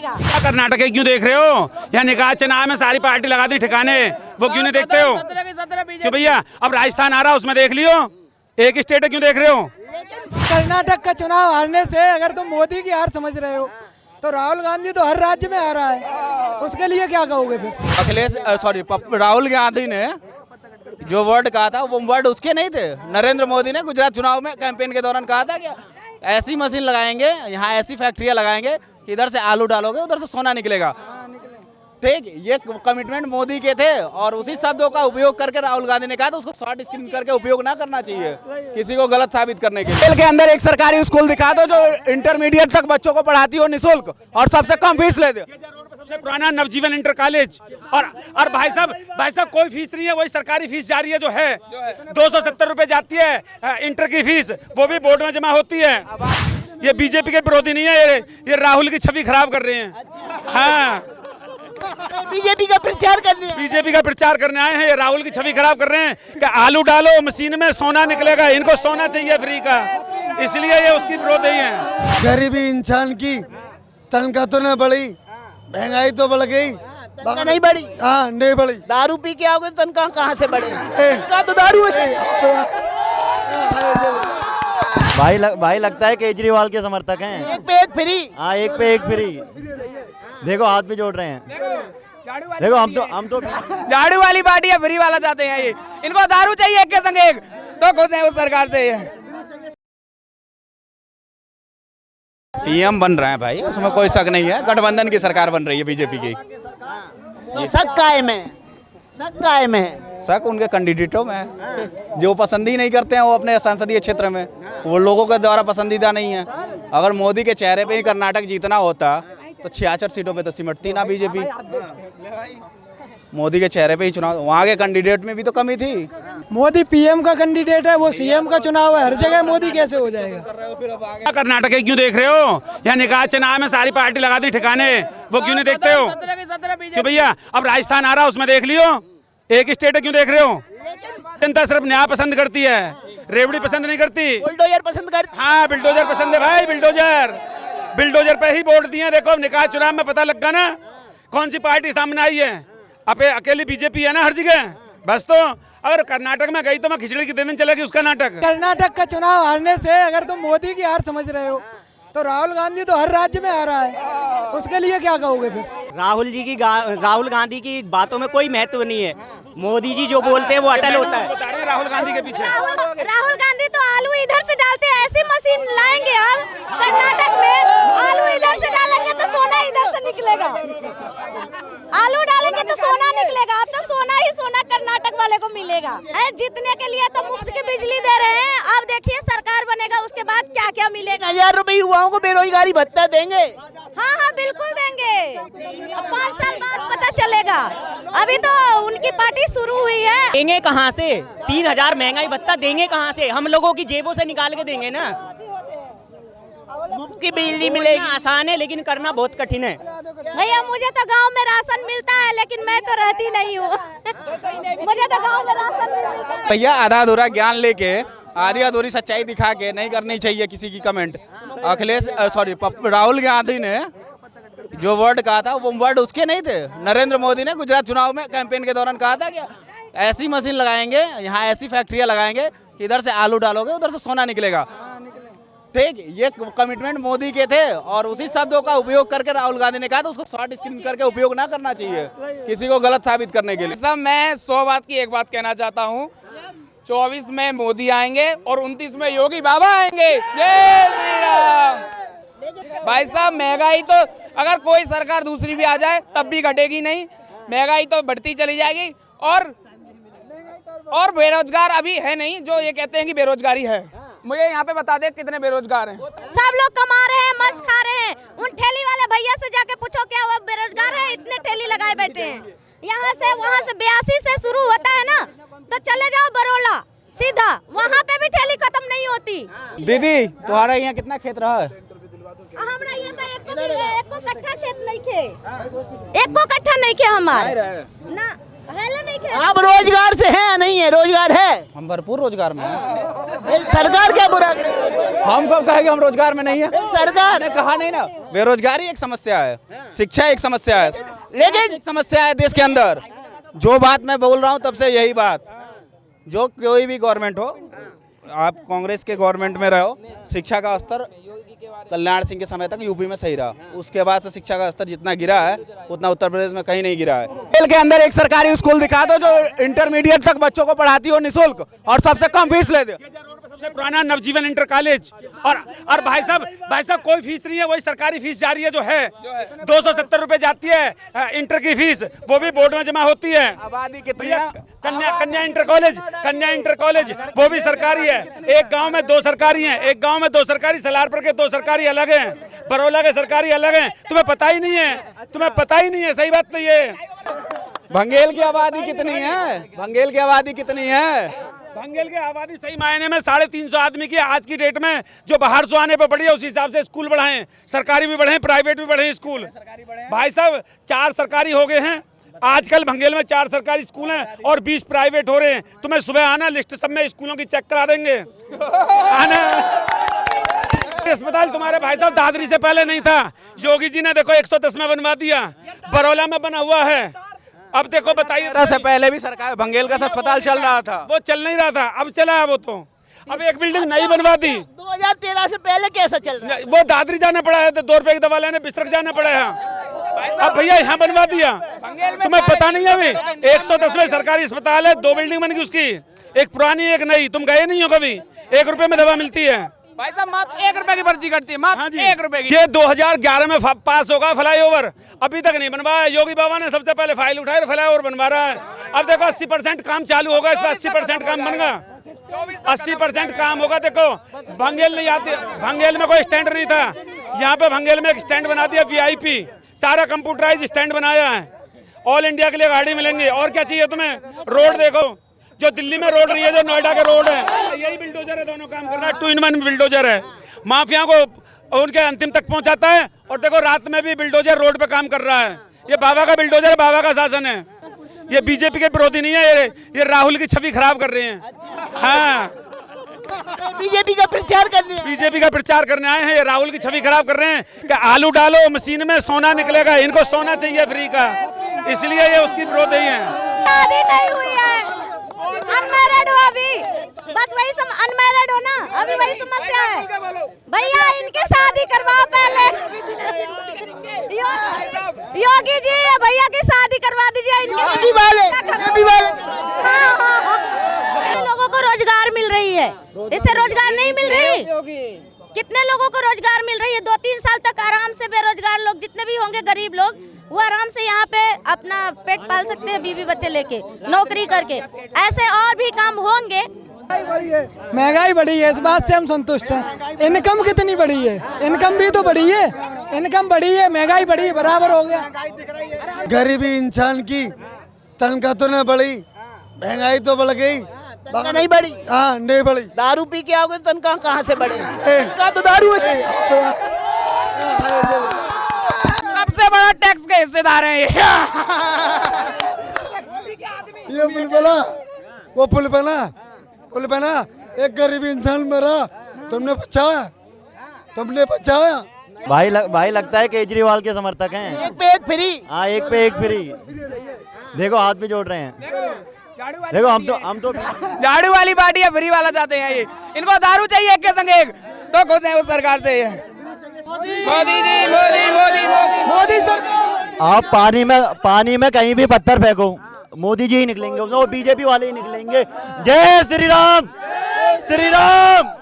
मिलेगा। कर्नाटक क्यों देख रहे हो? यहाँ निकाय चुनाव में सारी पार्टी लगा दी ठिकाने, वो क्यों नहीं देखते हो? क्यों भैया? अब राजस्थान आ रहा उसमें देख लियो, एक स्टेट है, क्यों देख रहे हो? कर्नाटक का चुनाव हारने से अगर तुम मोदी की हार समझ रहे हो तो राहुल गांधी तो हर राज्य में आ रहा है, उसके लिए क्या कहोगे फिर? राहुल गांधी ने जो वर्ड कहा था वो वर्ड उसके नहीं थे। नरेंद्र मोदी ने गुजरात चुनाव में कैंपेन के दौरान कहा था कि ऐसी मशीन लगाएंगे, यहाँ ऐसी फैक्ट्रियां लगाएंगे कि इधर से आलू डालोगे उधर से सोना निकलेगा। ठीक, ये कमिटमेंट मोदी के थे और उसी शब्दों का उपयोग करके राहुल गांधी ने कहा था उसको शॉर्ट स्क्रीन करके उपयोग ना करना चाहिए किसी को गलत साबित करने के लिए। जेल के अंदर एक सरकारी स्कूल दिखा दो जो इंटरमीडिएट तक बच्चों को पढ़ाती हो निःशुल्क और सबसे कम फीस ले दे। सबसे पुराना नवजीवन इंटर कॉलेज और भाई साहब कोई फीस नहीं है, वही सरकारी फीस जारी है जो है 270 रुपए जाती है इंटर की फीस, वो भी बोर्ड में जमा होती है। ये बीजेपी के विरोधी नहीं है, ये राहुल की छवि खराब कर रहे हैं। हाँ, बीजेपी का प्रचार करने आए हैं, ये राहुल की छवि खराब कर रहे हैं कि आलू डालो मशीन में सोना निकलेगा, इनको सोना चाहिए फ्री का, इसलिए ये उसकी विरोधी है। गरीबी इंसान की तनख्वाह तो न बढ़ी, महंगाई तो बढ़ गई, तनख्वाह नहीं बढ़ी। हाँ नहीं बढ़ी। दारू पी के आओगे तो तनख्वाह कहाँ से बढ़ेगी? तो दारू भाई लगता है केजरीवाल के समर्थक हैं। एक पे एक फ्री। हाँ, एक पे एक फ्री। देखो हाथ भी जोड़ रहे हैं। देखो हम तो झाड़ू वाली पार्टी है, फ्री वाला चाहते हैं ये, इनको दारू चाहिए एक के संग एक, तो खुश हैं उस सरकार से। ये पीएम बन रहे हैं भाई, उसमें कोई शक नहीं है। गठबंधन की सरकार बन रही है बीजेपी की। शक कायम है। शक उनके कैंडिडेटों में है, जो पसंद ही नहीं करते हैं वो अपने संसदीय क्षेत्र में, वो लोगों के द्वारा पसंदीदा नहीं है। अगर मोदी के चेहरे पे ही कर्नाटक जीतना होता तो 66 सीटों पे तो सिमटती ना बीजेपी। मोदी के चेहरे पे ही चुनाव, वहाँ के कैंडिडेट में भी तो कमी थी। मोदी पीएम का कैंडिडेट है, वो सीएम का चुनाव है, हर जगह मोदी कैसे हो जाएगा? कर्नाटक क्यों देख रहे हो? यहाँ निकाय चुनाव में सारी पार्टी लगा दी ठिकाने, वो क्यों नहीं देखते हो? क्यों भैया? अब राजस्थान आ रहा उसमें देख लियो, एक स्टेट है, क्यों देख रहे हो? जनता सिर्फ न्याय पसंद करती है, रेवड़ी पसंद नहीं करती। बुलडोजर पसंद करती। हाँ, बिल्डोजर पसंद है भाई, बिल्डोजर पे ही वोट दिए। देखो निकाय चुनाव में पता लग गया ना कौन सी पार्टी सामने आई है। अकेली बीजेपी है ना हर जगह, बस। तो अगर कर्नाटक में गई तो मैं खिचड़ी कितने दिन चलेगी उसका नाटक। कर्नाटक का चुनाव हारने से अगर तुम मोदी की हार समझ रहे हो तो राहुल गांधी तो हर राज्य में आ रहा है, उसके लिए क्या कहोगे फिर? राहुल गांधी की बातों में कोई महत्व नहीं है। मोदी जी जो बोलते हैं वो अटल होता है। राहुल गांधी के पीछे राहुल गांधी तो आलू इधर से डालते हैं, ऐसी मशीन लाएंगे हम कर्नाटक में, आलू इधर से डालेंगे तो सोना इधर से निकलेगा। आलू डालेंगे तो सोना निकलेगा। अब तो सोना ही सोना कर्नाटक वाले को मिलेगा। जीतने के लिए तो मुफ्त की बिजली दे रहे हैं, अब देखिए सरकार बनेगा उसके बाद क्या क्या मिलेगा। 1000 रुपए युवाओं को बेरोजगारी भत्ता देंगे। हाँ बिल्कुल देंगे, 5 साल बाद पता चलेगा, अभी तो उनकी पार्टी शुरू हुई है। देंगे कहाँ से? 3000 महंगाई भत्ता देंगे कहाँ से? हम लोगों की जेबों से निकाल के देंगे ना। मुफ्त की बिजली मिलेगी। आसान है लेकिन करना बहुत कठिन है। भैया मुझे तो गांव में राशन मिलता है, लेकिन मैं तो रहती नहीं हूँ। मुझे तो गांव में राशन मिलता है। भैया आधा अधूरा ज्ञान लेके आधी अधूरी सच्चाई दिखा के नहीं करनी चाहिए किसी की कमेंट। राहुल गांधी ने जो वर्ड कहा था वो वर्ड उसके नहीं थे। नरेंद्र मोदी ने गुजरात चुनाव में कैंपेन के दौरान कहा था कि ऐसी मशीन लगाएंगे, यहाँ ऐसी फैक्ट्रियां लगाएंगे कि इधर से आलू डालोगे उधर से सोना निकलेगा। ठीक, ये कमिटमेंट मोदी के थे और उसी शब्दों का उपयोग करके राहुल गांधी ने कहा था उसको शॉर्ट स्क्रीन करके उपयोग ना करना चाहिए किसी को गलत साबित करने के लिए। सब मैं 100 बात की एक बात कहना चाहता हूँ, 24 में मोदी आएंगे और 29 में योगी बाबा आएंगे। जय श्री राम। भाई साहब महंगाई तो अगर कोई सरकार दूसरी भी आ जाए तब भी घटेगी नहीं, महंगाई तो बढ़ती चली जाएगी। और बेरोजगार अभी है नहीं, जो ये कहते हैं कि बेरोजगारी है। मुझे यहाँ पे बता दे कितने बेरोजगार हैं। सब लोग कमा रहे हैं, मस्त खा रहे हैं। उन ठेली वाले भैया से जाके पूछो क्या वो बेरोजगार है? इतने ठेली लगाए बैठे हैं। यहाँ से वहाँ से 82 से शुरू होता है ना, तो चले जाओ बरोला सीधा, वहाँ पे भी ठेली खत्म नहीं होती। दीदी तुम्हारा यहाँ कितना खेत रहा है? हमरा यहाँ तो एक को कट्ठा खेत नहीं खे, एक को कट्ठा नहीं खे हमारे ना। आप रोजगार से हैं या नहीं है? रोजगार है, हम भरपूर रोजगार में हैं। सरकार क्या बुरा करे? हम कब कहेंगे हम रोजगार में नहीं है? सरकार मैंने कहा नहीं ना, बेरोजगारी एक समस्या है, शिक्षा एक समस्या है, लेकिन एक समस्या है देश के अंदर। जो बात मैं बोल रहा हूँ तब से यही बात, जो कोई भी गवर्नमेंट हो, आप कांग्रेस के गवर्नमेंट में रहो, शिक्षा का स्तर कल्याण सिंह के समय तक यूपी में सही रहा, उसके बाद से शिक्षा का स्तर जितना गिरा है उतना उत्तर प्रदेश में कहीं नहीं गिरा है। जेल के अंदर एक सरकारी स्कूल दिखा दो जो इंटरमीडिएट तक बच्चों को पढ़ाती हो निःशुल्क और सबसे कम फीस ले दे। सबसे पुराना नवजीवन इंटर कॉलेज और भाई साहब कोई फीस नहीं है, वही सरकारी फीस जारी है जो है 270 रुपए जाती है इंटर की फीस, वो भी बोर्ड में जमा होती है। आबादी कितनी भैया है? कन्या इंटर कॉलेज वो भी सरकारी है। एक गांव में 2 सरकारी हैं, एक गांव में 2 सरकारी, सलारपुर के 2 सरकारी अलग हैं, बरौला के सरकारी अलग हैं। तुम्हें पता ही नहीं है, सही बात तो ये। भंगेल की आबादी कितनी है? भंगेल की आबादी कितनी है? भंगेल की आबादी सही मायने में 350 आदमी की आज की डेट में, जो बाहर से आने पे बढ़ी है उस हिसाब से स्कूल बढ़ाएं, सरकारी भी बढ़े, प्राइवेट भी बढ़े स्कूल। भाई साहब 4 सरकारी हो गए हैं आजकल भंगेल में, 4 सरकारी स्कूल हैं और 20 प्राइवेट हो रहे हैं। तुम्हें सुबह आना, लिस्ट सब में स्कूलों की चेक करा देंगे। आना अस्पताल तुम्हारे भाई साहब दादरी से पहले नहीं था, योगी जी ने देखो 110 में बनवा दिया, बरौला में बना हुआ है। अब देखो बताइए, से पहले भी सरकार भंगेल का अस्पताल चल रहा था, वो चल नहीं रहा था, अब चला है वो तो। अब एक बिल्डिंग नई बनवा दी। 2013 से पहले कैसा चल रहा है? वो दादरी जाना पड़ा है, तो 2 रुपए की दवा लेने बिस्तर जाना पड़ा है। अब भैया यहाँ बनवा दिया, तुम्हें पता नहीं है अभी 110 में सरकारी अस्पताल है, 2 बिल्डिंग बन गई उसकी, एक पुरानी एक नई। तुम गए नहीं हो कभी? 1 रुपए में दवा मिलती है भाई साहब, मात्र 1 रुपए की पर्ची कटती है, मात्र 1 रुपए की। ये 2011 में पास होगा फ्लाईओवर, अभी तक नहीं बनवाया। योगी बाबा ने सबसे पहले फाइल उठाई, फ्लाईओवर बनवा रहा है। अब देखो 80% काम चालू होगा, इस पर 80% काम बनेगा, 80% काम होगा। देखो भंगेल नहीं आती, भंगेल में कोई स्टैंड नहीं था, यहाँ पे भंगेल में एक स्टैंड बना दिया VIP, सारा कंप्यूटराइज स्टैंड बनाया है। ऑल इंडिया के लिए गाड़ी मिलेंगी। और क्या चाहिए तुम्हें? रोड देखो, जो दिल्ली में रोड नहीं है, जो नोएडा के रोड है, यही बिल्डोजर है, दोनों काम कर रहा है, 2 in 1 बिल्डोजर है। माफिया को उनके अंतिम तक पहुंचाता है, और देखो रात में भी बिल्डोजर रोड पे काम कर रहा है। ये बाबा का बिल्डोजर है, बाबा का शासन है। ये बीजेपी के विरोधी नहीं है, ये राहुल की छवि खराब कर रहे हैं। हाँ, बीजेपी का प्रचार करने आए हैं, ये राहुल की छवि खराब कर रहे हैं कि आलू डालो मशीन में सोना निकलेगा, इनको सोना चाहिए फ्री का, इसलिए ये उसकी विरोधी है। शादी नहीं हुई है, अनमैरिड हो अभी, बस वही अनमैरिड हो ना, अभी वही समस्या है। भैया इनके शादी करवाओ पहले, योगी जी भैया की शादी करवा दीजिए इनके लोगों को रोजगार मिल रही है, इससे रोजगार नहीं मिल रही। कितने लोगों को रोजगार मिल रही है? 2-3 साल तक आराम से बेरोजगार लोग जितने भी होंगे, गरीब लोग, वो आराम से यहाँ पे अपना पेट पाल सकते हैं, बीवी बच्चे लेके नौकरी करके। ऐसे और भी काम होंगे। महंगाई बढ़ी है, इस बात से हम संतुष्ट हैं। इनकम कितनी बढ़ी है? इनकम भी तो बढ़ी है, इनकम बढ़ी है, महंगाई बढ़ी है, बराबर हो गया। गरीबी इंसान की तनख्वाह तो न बढ़ी, महंगाई तो बढ़ गई, नहीं बढ़ी। हाँ नहीं बढ़ी। दारू पी के आओगे तो तनख्वाह कहाँ से बढ़े? तनख्वाह तो दारू है। सबसे बड़ा टैक्स के हिस्सेदार हैं ये पुल बना, एक गरीब इंसान मरा, तुमने बचाया। भाई लगता है केजरीवाल के समर्थक हैं। एक पे एक फ्री। हाँ, एक पे एक फ्री। देखो हाथ भी जोड़ रहे हैं। देखो हम तो झाड़ू वाली पार्टी है, फ्री वाला चाहते हैं ये। इनको दारू चाहिए एक के संग एक, तो खुश हैं उस सरकार से। ये मोदी जी, मोदी सरकार। आप पानी में कहीं भी पत्थर फेंको, मोदी जी ही निकलेंगे, और बीजेपी वाले ही निकलेंगे। जय श्री राम, श्री राम।